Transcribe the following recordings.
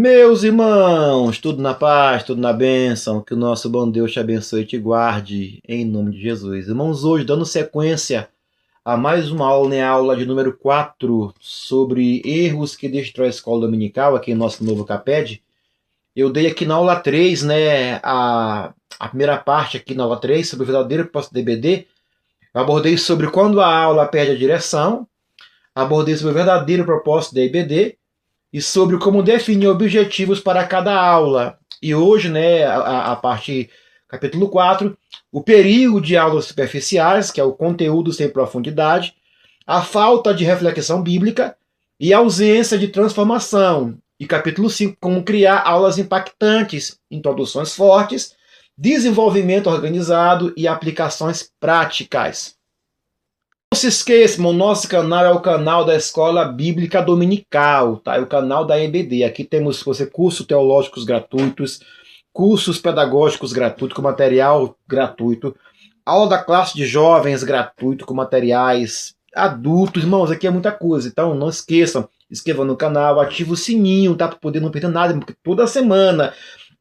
Meus irmãos, tudo na paz, tudo na bênção, que o nosso bom Deus te abençoe e te guarde, em nome de Jesus. Irmãos, hoje, dando sequência a mais uma aula, né, a aula de número 4, sobre erros que destrói a escola dominical, aqui em nosso novo CAPED. Eu dei aqui na aula 3, né, a primeira parte aqui na aula 3, sobre o verdadeiro propósito do EBD. Eu abordei sobre quando a aula perde a direção, abordei sobre o verdadeiro propósito da EBD, e sobre como definir objetivos para cada aula. E hoje, né, a parte capítulo 4, o perigo de aulas superficiais, que é o conteúdo sem profundidade, a falta de reflexão bíblica e a ausência de transformação. E capítulo 5, como criar aulas impactantes, introduções fortes, desenvolvimento organizado e aplicações práticas. Não se esqueçam, o nosso canal é o canal da Escola Bíblica Dominical, tá? É o canal da EBD. Aqui temos cursos teológicos gratuitos, cursos pedagógicos gratuitos com material gratuito, aula da classe de jovens gratuito com materiais adultos. Irmãos, aqui é muita coisa, então não esqueçam, inscrevam no canal, ative o sininho, tá? Para poder não perder nada, porque toda semana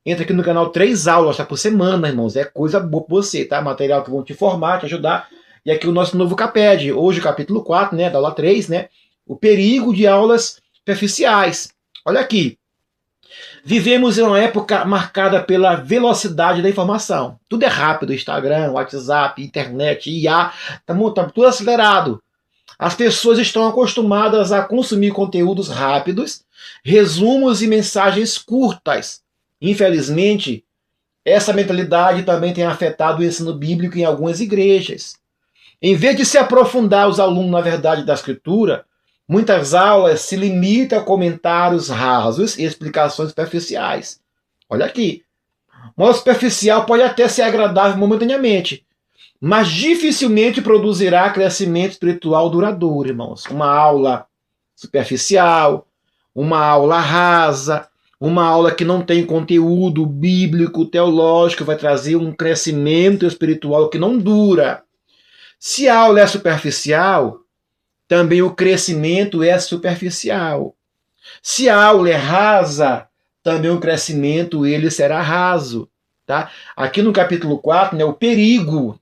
entra aqui no canal 3 aulas, tá? Por semana, irmãos, é coisa boa para você, tá? Material que vão te formar, te ajudar. E aqui o nosso novo CAPED, hoje capítulo 4, né, da aula 3, né, o perigo de aulas superficiais. Olha aqui, vivemos em uma época marcada pela velocidade da informação. Tudo é rápido, Instagram, WhatsApp, internet, IA, tá tudo acelerado. As pessoas estão acostumadas a consumir conteúdos rápidos, resumos e mensagens curtas. Infelizmente, essa mentalidade também tem afetado o ensino bíblico em algumas igrejas. Em vez de se aprofundar os alunos na verdade da Escritura, muitas aulas se limitam a comentários rasos e explicações superficiais. Olha aqui. Uma superficial pode até ser agradável momentaneamente, mas dificilmente produzirá crescimento espiritual duradouro, irmãos. Uma aula superficial, uma aula rasa, uma aula que não tem conteúdo bíblico, teológico, vai trazer um crescimento espiritual que não dura. Se a aula é superficial, também o crescimento é superficial. Se a aula é rasa, também o crescimento ele será raso. Tá? Aqui no capítulo 4, né, o perigoso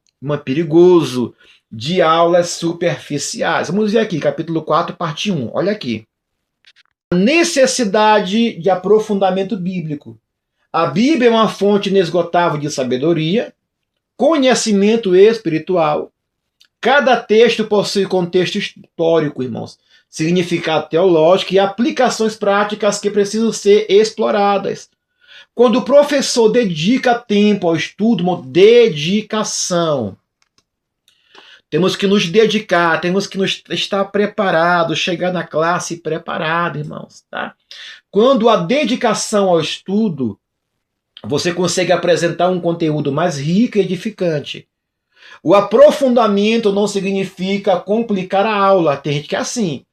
de aulas superficiais. Vamos ver aqui, capítulo 4, parte 1. Olha aqui. A necessidade de aprofundamento bíblico. A Bíblia é uma fonte inesgotável de sabedoria, conhecimento espiritual. Cada texto possui contexto histórico, irmãos, significado teológico e aplicações práticas que precisam ser exploradas. Quando o professor dedica tempo ao estudo, dedicação. Temos que nos dedicar, temos que estar preparados, chegar na classe preparado, irmãos. Tá? Quando a dedicação ao estudo, você consegue apresentar um conteúdo mais rico e edificante. O aprofundamento não significa complicar a aula. Tem gente que é assim.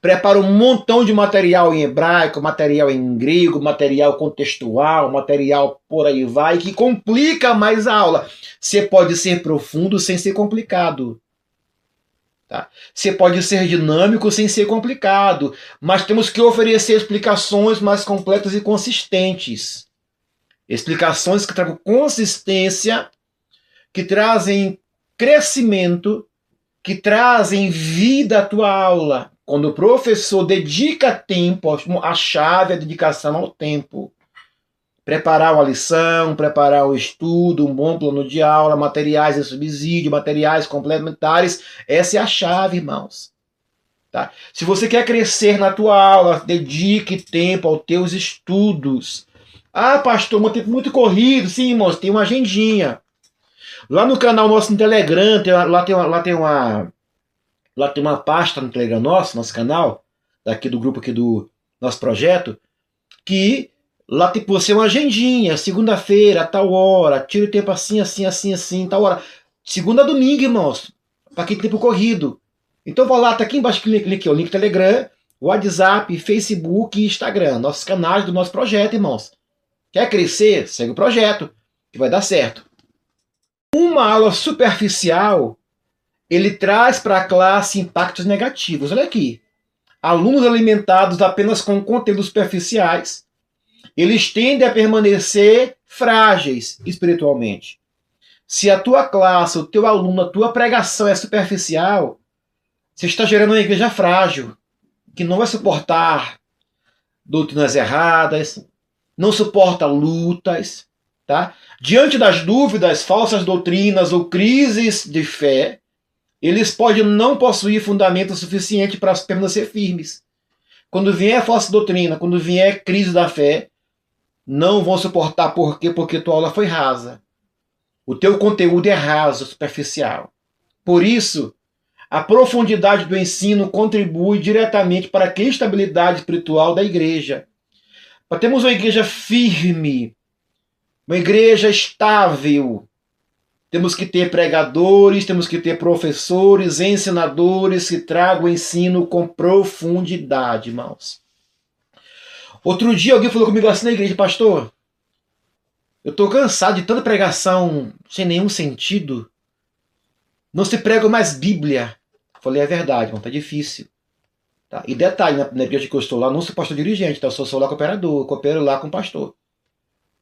Prepara um montão de material em hebraico, material em grego, material contextual, material por aí vai, que complica mais a aula. Você pode ser profundo sem ser complicado. Tá? Você pode ser dinâmico sem ser complicado. Mas temos que oferecer explicações mais completas e consistentes. Explicações que tragam consistência, que trazem crescimento, que trazem vida à tua aula. Quando o professor dedica tempo, a chave é a dedicação ao tempo. Preparar uma lição, preparar um estudo, um bom plano de aula, materiais em subsídio, materiais complementares, essa é a chave, irmãos. Tá? Se você quer crescer na tua aula, dedique tempo aos teus estudos. Ah, pastor, meu tempo muito corrido. Sim, irmãos, tem uma agendinha. Lá no canal nosso no Telegram, lá tem uma pasta no Telegram nosso canal, daqui do grupo aqui do nosso projeto, que lá tem você uma agendinha, segunda-feira, tal hora, tira o tempo assim, tal hora. Segunda a domingo, irmãos, para quem tem tempo corrido. Então vai lá, tá aqui embaixo, clique o link Telegram, WhatsApp, Facebook e Instagram, nossos canais do nosso projeto, irmãos. Quer crescer? Segue o projeto, que vai dar certo. Uma aula superficial, ele traz para a classe impactos negativos. Olha aqui. Alunos alimentados apenas com conteúdos superficiais eles tendem a permanecer frágeis espiritualmente. Se a tua classe, o teu aluno, a tua pregação é superficial, você está gerando uma igreja frágil, que não vai suportar doutrinas erradas, não suporta lutas, tá? Diante das dúvidas, falsas doutrinas ou crises de fé, eles podem não possuir fundamento suficiente para permanecer firmes. Quando vier falsa doutrina, quando vier crise da fé, não vão suportar. Por quê? Porque tua aula foi rasa. O teu conteúdo é raso, superficial. Por isso, a profundidade do ensino contribui diretamente para a estabilidade espiritual da igreja. Para termos uma igreja firme, uma igreja estável, temos que ter pregadores, temos que ter professores, ensinadores que tragam o ensino com profundidade, irmãos. Outro dia alguém falou comigo assim na igreja: pastor, eu estou cansado de tanta pregação sem nenhum sentido. Não se prega mais Bíblia. Eu falei, é verdade, irmão, tá difícil. Tá? E detalhe, na igreja que eu estou lá, não sou pastor dirigente, tá? Eu sou lá cooperador, eu coopero lá com o pastor.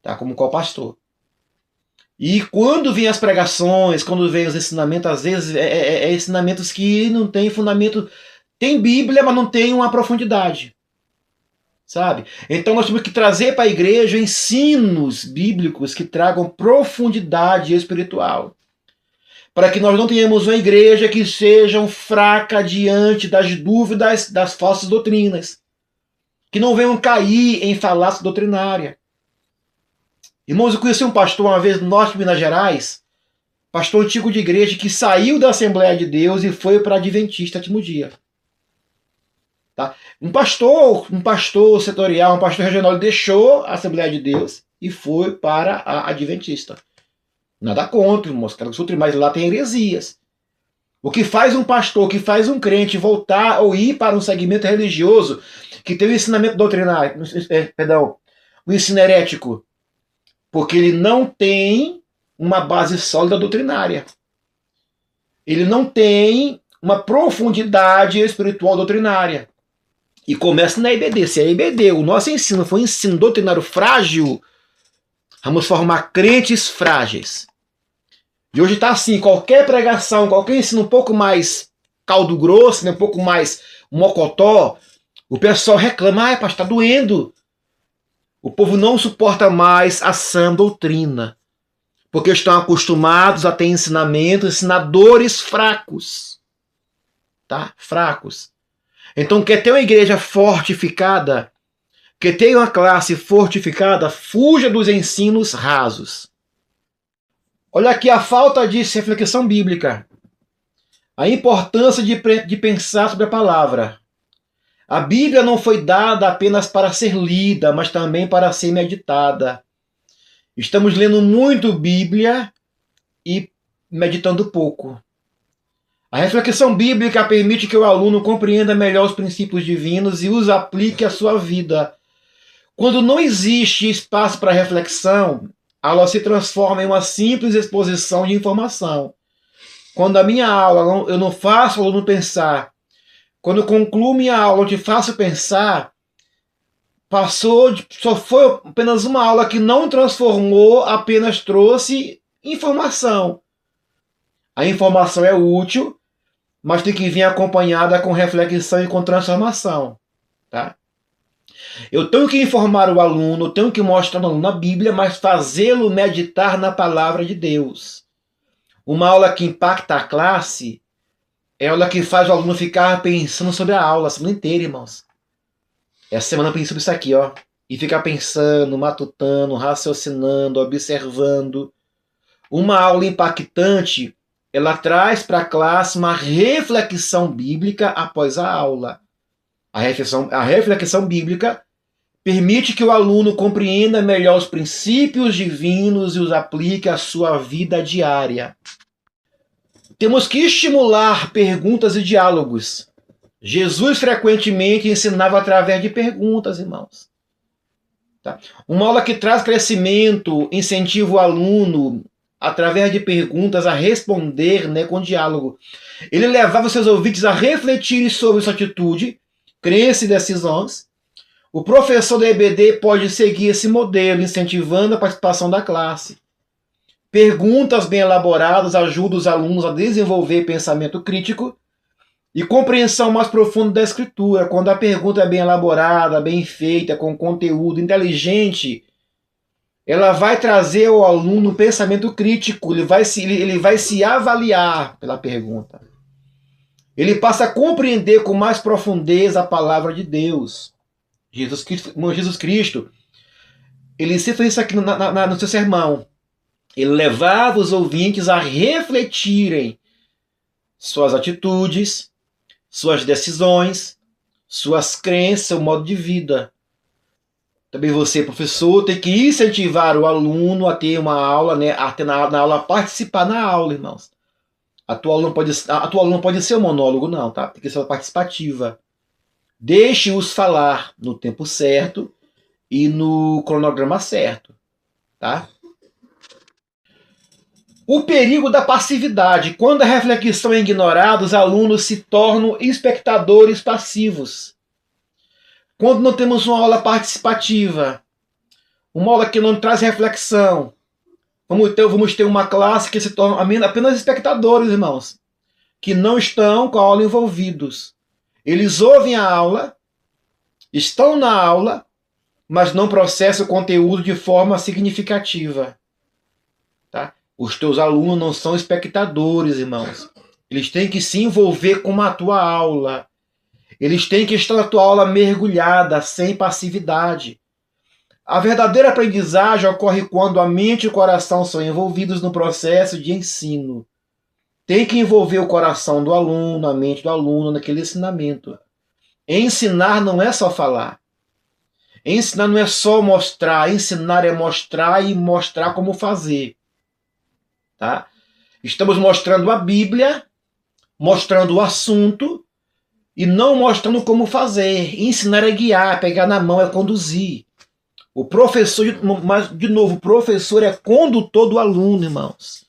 Tá? Como co-pastor. E quando vem as pregações, quando vem os ensinamentos, às vezes é ensinamentos que não tem fundamento. Tem Bíblia, mas não tem uma profundidade. Sabe? Então nós temos que trazer para a igreja ensinos bíblicos que tragam profundidade espiritual. Para que nós não tenhamos uma igreja que seja fraca diante das dúvidas das falsas doutrinas. Que não venham cair em falácia doutrinária. Irmãos, eu conheci um pastor uma vez no norte de Minas Gerais, pastor antigo de igreja, que saiu da Assembleia de Deus e foi para a Adventista Sétimo Dia. Tá? Um pastor setorial, um pastor regional, ele deixou a Assembleia de Deus e foi para a Adventista. Nada contra, irmãos, mas lá tem heresias. O que faz um pastor, o que faz um crente voltar ou ir para um segmento religioso que tem o ensinamento doutrinário, o ensino herético, porque ele não tem uma base sólida doutrinária. Ele não tem uma profundidade espiritual doutrinária. E começa na IBD. Se a IBD, o nosso ensino foi um ensino doutrinário frágil, vamos formar crentes frágeis. E hoje está assim, qualquer pregação, qualquer ensino um pouco mais caldo grosso, né, um pouco mais mocotó, o pessoal reclama, pastor, está doendo. O povo não suporta mais a sã doutrina, porque estão acostumados a ter ensinadores fracos. Tá? Fracos. Então, quer ter uma igreja fortificada, quer ter uma classe fortificada, fuja dos ensinos rasos. Olha aqui a falta de reflexão bíblica. A importância de pensar sobre a palavra. A Bíblia não foi dada apenas para ser lida, mas também para ser meditada. Estamos lendo muito Bíblia e meditando pouco. A reflexão bíblica permite que o aluno compreenda melhor os princípios divinos e os aplique à sua vida. Quando não existe espaço para reflexão, a aula se transforma em uma simples exposição de informação. Quando a minha aula eu não faço o aluno pensar, quando eu concluo minha aula, eu te faço pensar, só foi apenas uma aula que não transformou, apenas trouxe informação. A informação é útil, mas tem que vir acompanhada com reflexão e com transformação. Tá? Eu tenho que informar o aluno, eu tenho que mostrar ao aluno a Bíblia, mas fazê-lo meditar na palavra de Deus. Uma aula que impacta a classe é a aula que faz o aluno ficar pensando sobre a aula a semana inteira, irmãos. Essa semana eu pensei sobre isso aqui, ó. E ficar pensando, matutando, raciocinando, observando. Uma aula impactante, ela traz para a classe uma reflexão bíblica após a aula. A reflexão bíblica permite que o aluno compreenda melhor os princípios divinos e os aplique à sua vida diária. Temos que estimular perguntas e diálogos. Jesus frequentemente ensinava através de perguntas, irmãos. Tá? Uma aula que traz crescimento, incentiva o aluno através de perguntas a responder, né, com diálogo. Ele levava seus ouvintes a refletirem sobre sua atitude, crença e decisões. O professor da EBD pode seguir esse modelo, incentivando a participação da classe. Perguntas bem elaboradas ajudam os alunos a desenvolver pensamento crítico e compreensão mais profunda da escritura. Quando a pergunta é bem elaborada, bem feita, com conteúdo inteligente, ela vai trazer ao aluno um pensamento crítico, ele vai se avaliar pela pergunta. Ele passa a compreender com mais profundeza a palavra de Deus. Jesus Cristo, ele cita isso aqui no seu sermão. Ele levava os ouvintes a refletirem suas atitudes, suas decisões, suas crenças, seu modo de vida. Também você, professor, tem que incentivar o aluno a ter uma aula, né, a ter na aula, a participar na aula, irmãos. A tua aula não pode ser um monólogo, não, tá? Tem que ser participativa. Deixe-os falar no tempo certo e no cronograma certo, tá? O perigo da passividade. Quando a reflexão é ignorada, os alunos se tornam espectadores passivos. Quando não temos uma aula participativa, uma aula que não traz reflexão, vamos ter uma classe que se torna apenas espectadores, irmãos, que não estão com a aula envolvidos. Eles ouvem a aula, estão na aula, mas não processam o conteúdo de forma significativa. Tá? Os teus alunos não são espectadores, irmãos. Eles têm que se envolver com a tua aula. Eles têm que estar na tua aula mergulhada, sem passividade. A verdadeira aprendizagem ocorre quando a mente e o coração são envolvidos no processo de ensino. Tem que envolver o coração do aluno, a mente do aluno naquele ensinamento. Ensinar não é só falar. Ensinar não é só mostrar. Ensinar é mostrar e mostrar como fazer. Tá? Estamos mostrando a Bíblia, mostrando o assunto e não mostrando como fazer. Ensinar é guiar, pegar na mão é conduzir. O professor, mas de novo, o professor é condutor do aluno, irmãos.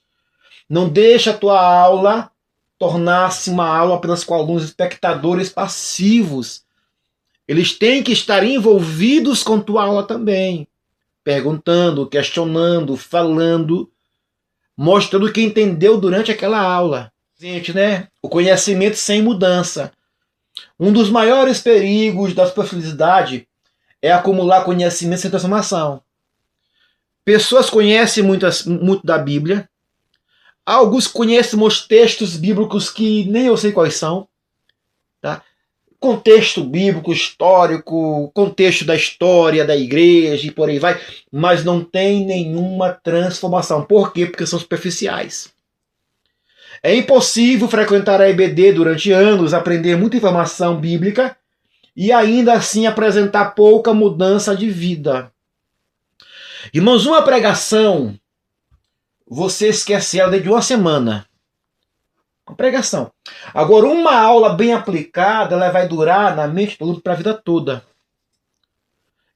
Não deixa a tua aula tornar-se uma aula apenas com alunos espectadores passivos. Eles têm que estar envolvidos com tua aula também, perguntando, questionando, falando, mostrando o que entendeu durante aquela aula. Gente, né? O conhecimento sem mudança. Um dos maiores perigos da superficialidade é acumular conhecimento sem transformação. Pessoas conhecem muito da Bíblia. Alguns conhecem os textos bíblicos que nem eu sei quais são. Tá? Contexto bíblico, histórico, contexto da história da igreja e por aí vai. Mas não tem nenhuma transformação. Por quê? Porque são superficiais. É impossível frequentar a EBD durante anos, aprender muita informação bíblica e ainda assim apresentar pouca mudança de vida. Irmãos, uma pregação, você esquece ela dentro de uma semana. Uma pregação. Agora, uma aula bem aplicada, ela vai durar na mente do aluno para a vida toda.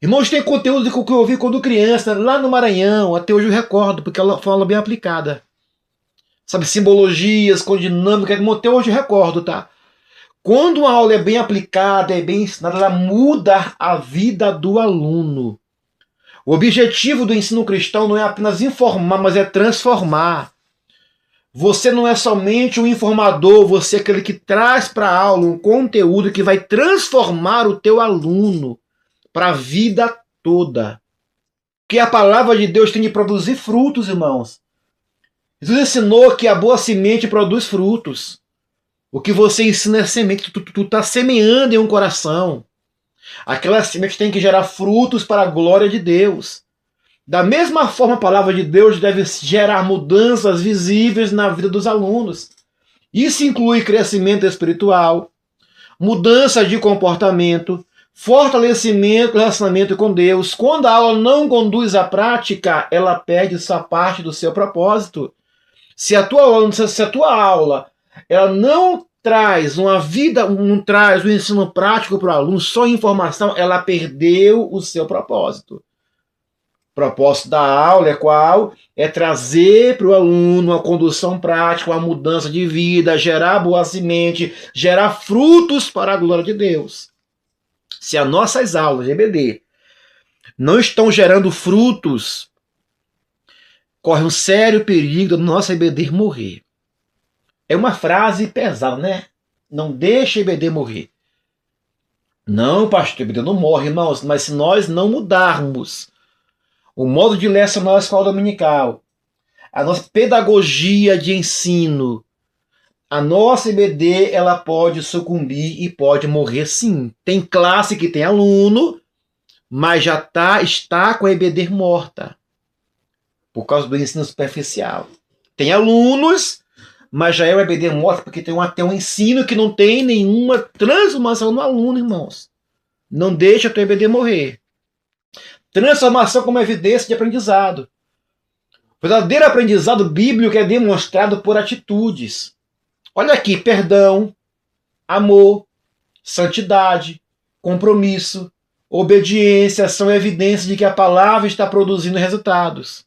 Irmãos, tem conteúdo que eu ouvi quando criança, lá no Maranhão, até hoje eu recordo, porque ela foi uma aula bem aplicada. Sabe, simbologias, com dinâmica, até hoje eu recordo, tá? Quando uma aula é bem aplicada, é bem ensinada, ela muda a vida do aluno. O objetivo do ensino cristão não é apenas informar, mas é transformar. Você não é somente um informador, você é aquele que traz para a aula um conteúdo que vai transformar o teu aluno para a vida toda. Porque a palavra de Deus tem de produzir frutos, irmãos. Jesus ensinou que a boa semente produz frutos. O que você ensina é semente, tu está semeando em um coração. Aquela semente tem que gerar frutos para a glória de Deus. Da mesma forma, a palavra de Deus deve gerar mudanças visíveis na vida dos alunos. Isso inclui crescimento espiritual, mudança de comportamento, fortalecimento do relacionamento com Deus. Quando a aula não conduz à prática, ela perde sua parte do seu propósito. Se a tua aula ela não traz uma vida, não traz um ensino prático para o aluno, só informação, ela perdeu o seu propósito. O propósito da aula é qual? É trazer para o aluno uma condução prática, uma mudança de vida, gerar boa semente, gerar frutos para a glória de Deus. Se as nossas aulas de EBD não estão gerando frutos, corre um sério perigo do nosso EBD morrer. É uma frase pesada, né? Não deixa EBD morrer. Não, pastor, EBD não morre, irmãos, mas se nós não mudarmos o modo de lecionar a escola dominical, a nossa pedagogia de ensino, a nossa EBD, ela pode sucumbir e pode morrer sim. Tem classe que tem aluno, mas já está com a EBD morta, por causa do ensino superficial. Tem alunos, mas já é uma EBD morta, porque tem um ensino que não tem nenhuma transformação no aluno, irmãos. Não deixa a tua EBD morrer. Transformação como evidência de aprendizado. O verdadeiro aprendizado bíblico é demonstrado por atitudes. Olha aqui, perdão, amor, santidade, compromisso, obediência são evidências de que a palavra está produzindo resultados.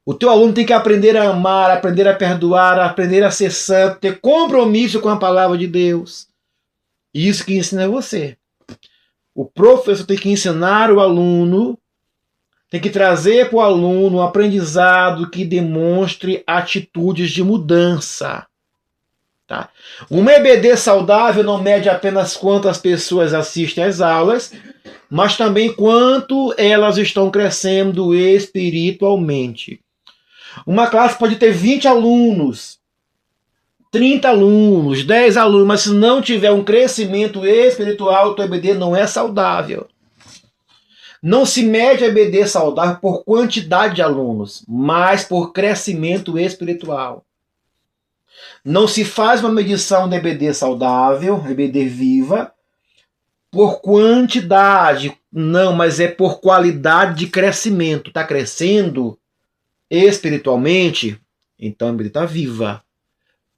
O teu aluno tem que aprender a amar, aprender a perdoar, aprender a ser santo, ter compromisso com a palavra de Deus. Isso que ensina é você. O professor tem que ensinar o aluno, tem que trazer para o aluno um aprendizado que demonstre atitudes de mudança. Tá? Uma EBD saudável não mede apenas quantas pessoas assistem às aulas, mas também quanto elas estão crescendo espiritualmente. Uma classe pode ter 20 alunos, 30 alunos, 10 alunos, mas se não tiver um crescimento espiritual, o teu EBD não é saudável. Não se mede a EBD saudável por quantidade de alunos, mas por crescimento espiritual. Não se faz uma medição de EBD saudável, EBD viva, por quantidade, não, mas é por qualidade de crescimento. Está crescendo espiritualmente, então a EBD está viva.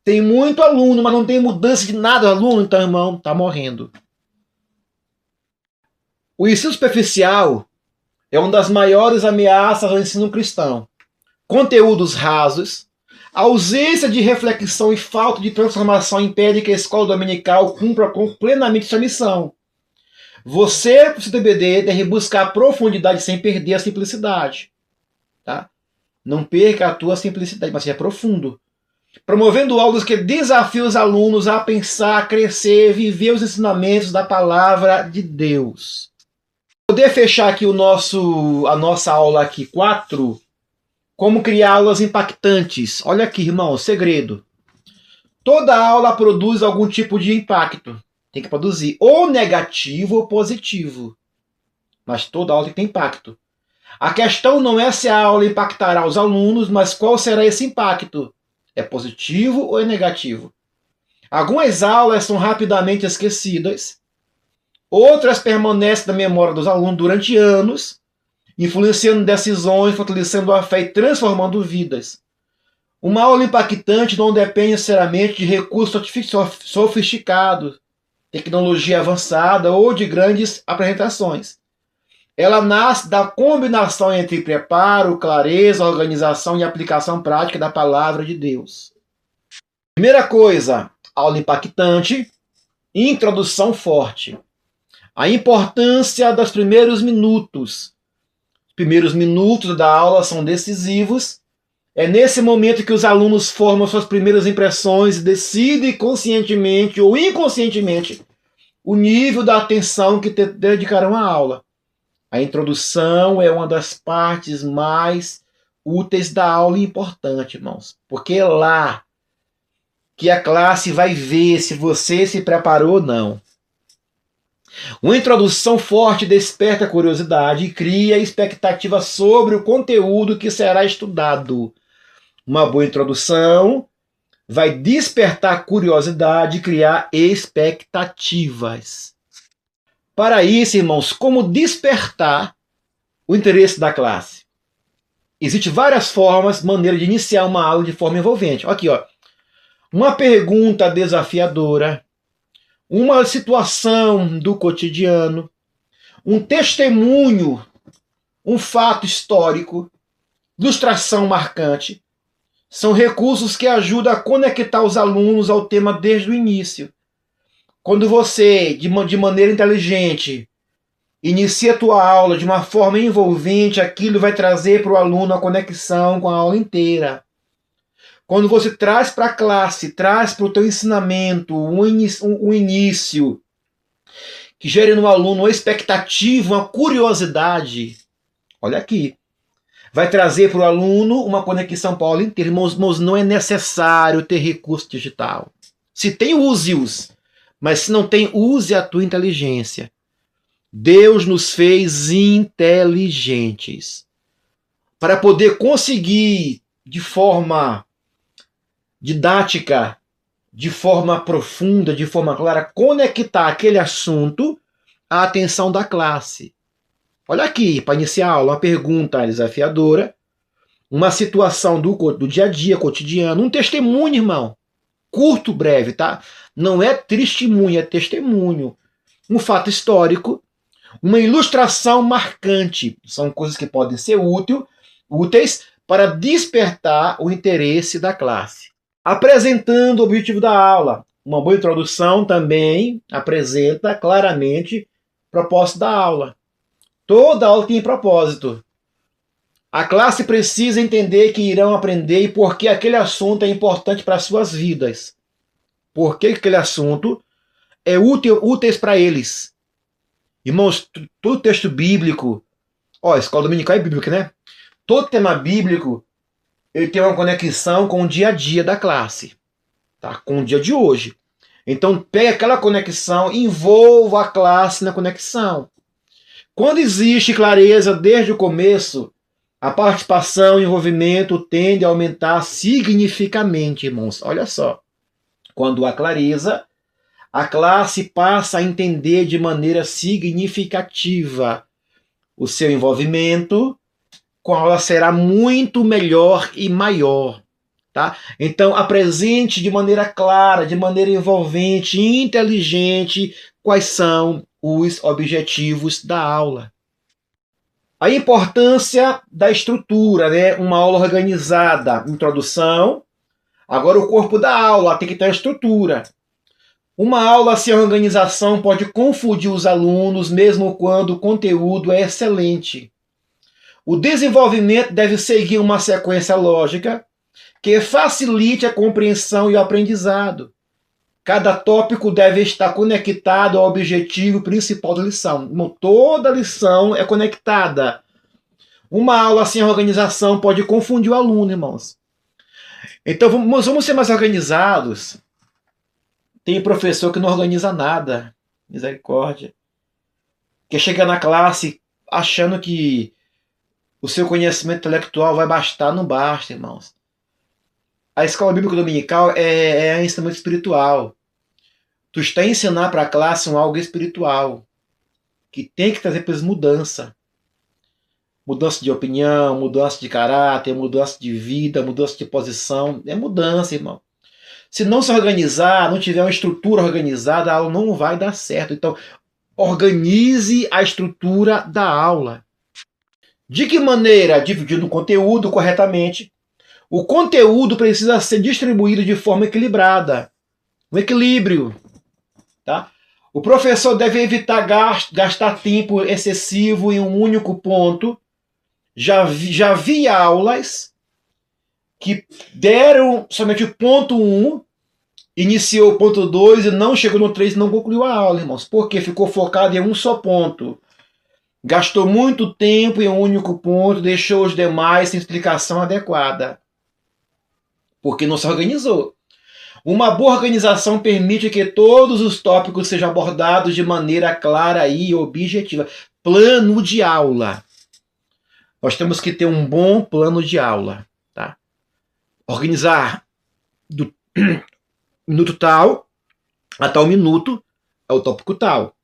Tem muito aluno, mas não tem mudança de nada do aluno, então, irmão, está morrendo. O ensino superficial é uma das maiores ameaças ao ensino cristão. Conteúdos rasos, ausência de reflexão e falta de transformação impede que a escola dominical cumpra plenamente sua missão. Você, para o CTBD, deve buscar profundidade sem perder a simplicidade. Tá? Não perca a tua simplicidade, mas seja profundo. Promovendo aulas que desafiam os alunos a pensar, a crescer, viver os ensinamentos da palavra de Deus. Poder fechar aqui a nossa aula aqui 4, como criar aulas impactantes. Olha aqui, irmão, segredo. Toda aula produz algum tipo de impacto. Tem que produzir ou negativo ou positivo. Mas toda aula tem que ter impacto. A questão não é se a aula impactará os alunos, mas qual será esse impacto. É positivo ou é negativo? Algumas aulas são rapidamente esquecidas, outras permanecem na memória dos alunos durante anos, influenciando decisões, fortalecendo a fé e transformando vidas. Uma aula impactante não depende necessariamente de recursos sofisticados, tecnologia avançada ou de grandes apresentações. Ela nasce da combinação entre preparo, clareza, organização e aplicação prática da palavra de Deus. Primeira coisa, aula impactante, introdução forte. A importância dos primeiros minutos. Os primeiros minutos da aula são decisivos. É nesse momento que os alunos formam suas primeiras impressões e decidem conscientemente ou inconscientemente o nível da atenção que dedicarão à aula. A introdução é uma das partes mais úteis da aula e importante, irmãos. Porque é lá que a classe vai ver se você se preparou ou não. Uma introdução forte desperta a curiosidade e cria expectativa sobre o conteúdo que será estudado. Uma boa introdução vai despertar curiosidade e criar expectativas. Para isso, irmãos, como despertar o interesse da classe? Existem várias formas, maneiras de iniciar uma aula de forma envolvente. Aqui, ó. Uma pergunta desafiadora, uma situação do cotidiano, um testemunho, um fato histórico, ilustração marcante, são recursos que ajudam a conectar os alunos ao tema desde o início. Quando você, de maneira inteligente, inicia a tua aula de uma forma envolvente, aquilo vai trazer para o aluno a conexão com a aula inteira. Quando você traz para a classe, traz para o teu ensinamento um início que gere no aluno uma expectativa, uma curiosidade, olha aqui, vai trazer para o aluno uma conexão para a aula inteira. Irmãos, não é necessário ter recurso digital. Se tem, use-os. Mas se não tem, use a tua inteligência. Deus nos fez inteligentes para poder conseguir, de forma didática, de forma profunda, de forma clara, conectar aquele assunto à atenção da classe. Olha aqui, para iniciar a aula, uma pergunta desafiadora, uma situação do dia a dia, cotidiano, um testemunho, irmão. Curto, breve, tá? Não é testemunho, é testemunho. Um fato histórico, uma ilustração marcante. São coisas que podem ser úteis para despertar o interesse da classe. Apresentando o objetivo da aula. Uma boa introdução também apresenta claramente o propósito da aula. Toda aula tem propósito. A classe precisa entender que irão aprender e por que aquele assunto é importante para as suas vidas. Por que aquele assunto é útil para eles. Irmãos, todo texto bíblico, escola dominical é bíblica, né? Todo tema bíblico, ele tem uma conexão com o dia a dia da classe, tá? Com o dia de hoje. Então, pegue aquela conexão, envolva a classe na conexão. Quando existe clareza desde o começo, a participação e o envolvimento tende a aumentar significativamente, irmãos. Olha só. Quando há clareza, a classe passa a entender de maneira significativa. O seu envolvimento com a aula será muito melhor e maior. Tá? Então, apresente de maneira clara, de maneira envolvente, inteligente, quais são os objetivos da aula. A importância da estrutura, né? Uma aula organizada, introdução. Agora o corpo da aula tem que ter a estrutura. Uma aula sem organização pode confundir os alunos, mesmo quando o conteúdo é excelente. O desenvolvimento deve seguir uma sequência lógica que facilite a compreensão e o aprendizado. Cada tópico deve estar conectado ao objetivo principal da lição. Toda lição é conectada. Uma aula sem organização pode confundir o aluno, irmãos. Então vamos ser mais organizados. Tem professor que não organiza nada. Misericórdia. Que chega na classe achando que o seu conhecimento intelectual vai bastar. Não basta, irmãos. A escola bíblica dominical é instrumento espiritual. Tu está a ensinar para a classe algo espiritual que tem que trazer para eles mudança. Mudança de opinião, mudança de caráter, mudança de vida, mudança de posição. É mudança, irmão. Se não se organizar, não tiver uma estrutura organizada, a aula não vai dar certo. Então, organize a estrutura da aula. De que maneira? Dividindo o conteúdo corretamente. O conteúdo precisa ser distribuído de forma equilibrada. Um equilíbrio. Tá? O professor deve evitar gastar tempo excessivo em um único ponto. Já vi aulas que deram somente o ponto 1, iniciou o ponto 2 e não chegou no 3 e não concluiu a aula, irmãos. Porque ficou focado em um só ponto. Gastou muito tempo em um único ponto, deixou os demais sem explicação adequada. Porque não se organizou. Uma boa organização permite que todos os tópicos sejam abordados de maneira clara e objetiva. Plano de aula. Nós temos que ter um bom plano de aula. Tá? Organizar do minuto tal a tal minuto é o tópico tal.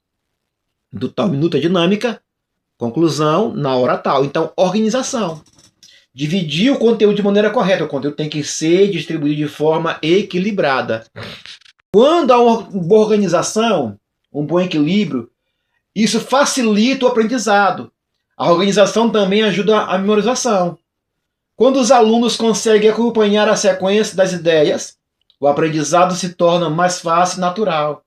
Do tal minuto é dinâmica, conclusão na hora tal. Então, organização. Dividir o conteúdo de maneira correta. O conteúdo tem que ser distribuído de forma equilibrada. Quando há uma boa organização, um bom equilíbrio, isso facilita o aprendizado. A organização também ajuda a memorização. Quando os alunos conseguem acompanhar a sequência das ideias, o aprendizado se torna mais fácil e natural.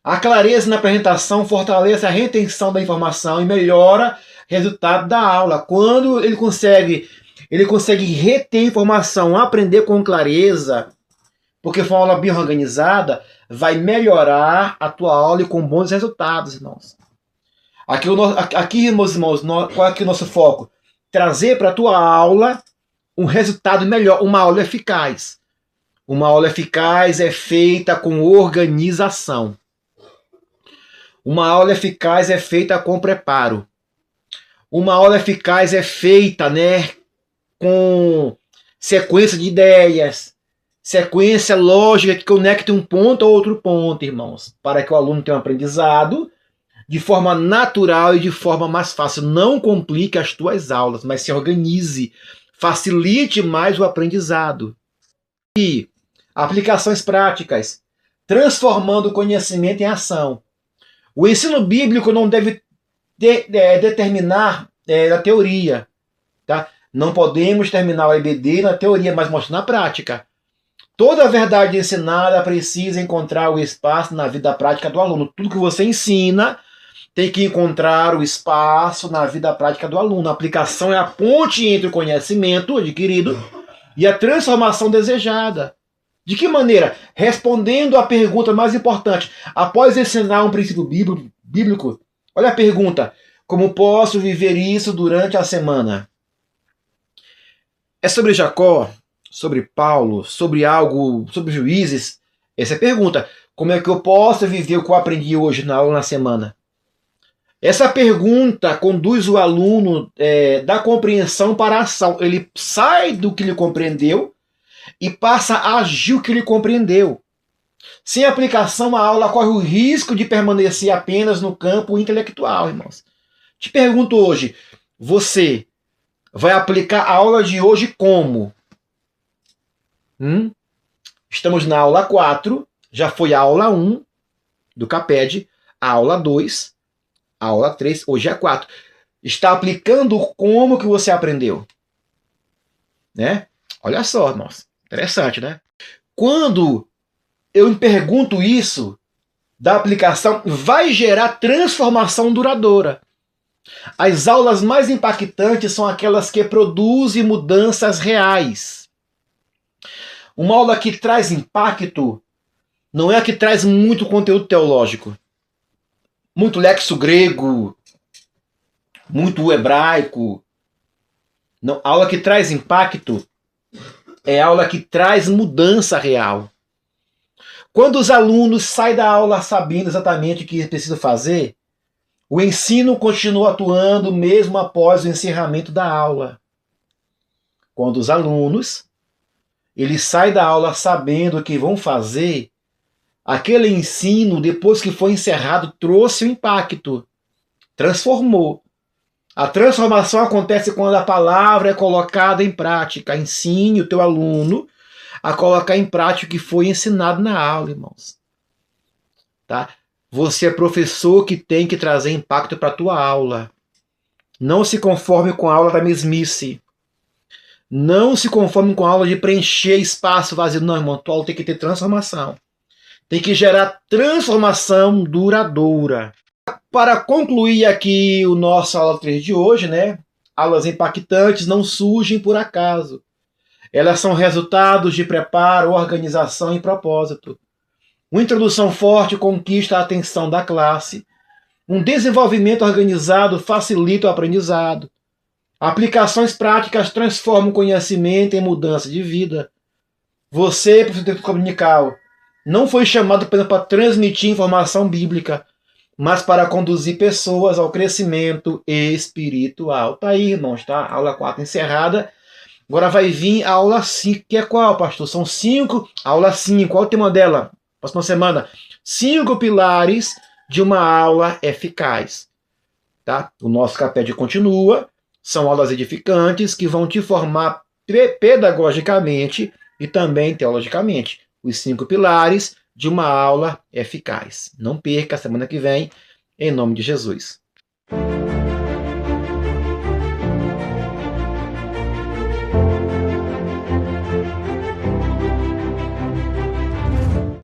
A clareza na apresentação fortalece a retenção da informação e melhora o resultado da aula. Quando ele consegue reter informação, aprender com clareza, porque foi uma aula bem organizada, vai melhorar a tua aula e com bons resultados, irmãos. Aqui, meus irmãos, qual é aqui o nosso foco? Trazer para a tua aula um resultado melhor, uma aula eficaz. Uma aula eficaz é feita com organização. Uma aula eficaz é feita com preparo. Uma aula eficaz é feita, né, com sequência de ideias, sequência lógica que conecta um ponto a outro ponto, irmãos, para que o aluno tenha um aprendizado de forma natural e de forma mais fácil. Não complique as tuas aulas, mas se organize, facilite mais o aprendizado. E aplicações práticas, transformando o conhecimento em ação. O ensino bíblico não deve determinar a teoria, tá? Não podemos terminar o EBD na teoria, mas mostrar na prática. Toda a verdade ensinada precisa encontrar o espaço na vida prática do aluno. Tudo que você ensina tem que encontrar o espaço na vida prática do aluno. A aplicação é a ponte entre o conhecimento adquirido e a transformação desejada. De que maneira? Respondendo à pergunta mais importante. Após ensinar um princípio bíblico, olha a pergunta: como posso viver isso durante a semana? É sobre Jacó, sobre Paulo, sobre Juízes? Essa é a pergunta. Como é que eu posso viver o que eu aprendi hoje na aula na semana? Essa pergunta conduz o aluno da compreensão para a ação. Ele sai do que ele compreendeu e passa a agir o que ele compreendeu. Sem aplicação, a aula corre o risco de permanecer apenas no campo intelectual, irmãos. Te pergunto hoje, você vai aplicar a aula de hoje como? Estamos na aula 4, já foi a aula 1 do CAPED, a aula 2, a aula 3, hoje é a 4. Está aplicando como que você aprendeu? Né? Olha só, nossa, interessante, né? Quando eu me pergunto isso da aplicação, vai gerar transformação duradoura. As aulas mais impactantes são aquelas que produzem mudanças reais. Uma aula que traz impacto não é a que traz muito conteúdo teológico, muito lexo grego, muito hebraico. Não, a aula que traz impacto é a aula que traz mudança real. Quando os alunos saem da aula sabendo exatamente o que precisam fazer, o ensino continua atuando mesmo após o encerramento da aula. Quando os alunos eles saem da aula sabendo o que vão fazer, aquele ensino, depois que foi encerrado, trouxe um impacto, transformou. A transformação acontece quando a palavra é colocada em prática. Ensine o teu aluno a colocar em prática o que foi ensinado na aula, irmãos. Tá? Você é professor que tem que trazer impacto para a tua aula. Não se conforme com a aula da mesmice. Não se conforme com a aula de preencher espaço vazio. Não, irmão, tua aula tem que ter transformação. Tem que gerar transformação duradoura. Para concluir aqui o nosso aula 3 de hoje, né? Aulas impactantes não surgem por acaso. Elas são resultados de preparo, organização e propósito. Uma introdução forte conquista a atenção da classe. Um desenvolvimento organizado facilita o aprendizado. Aplicações práticas transformam o conhecimento em mudança de vida. Você, professor dominical, não foi chamado apenas para transmitir informação bíblica, mas para conduzir pessoas ao crescimento espiritual. Tá aí, irmãos, tá? Aula 4 encerrada. Agora vai vir a aula 5, que é qual, pastor? São 5. Aula 5, qual é o tema dela? Próxima semana. 5 pilares de uma aula eficaz. Tá? O nosso CAPED continua. São aulas edificantes que vão te formar pedagogicamente e também teologicamente. Os 5 pilares de uma aula eficaz. Não perca a semana que vem, em nome de Jesus.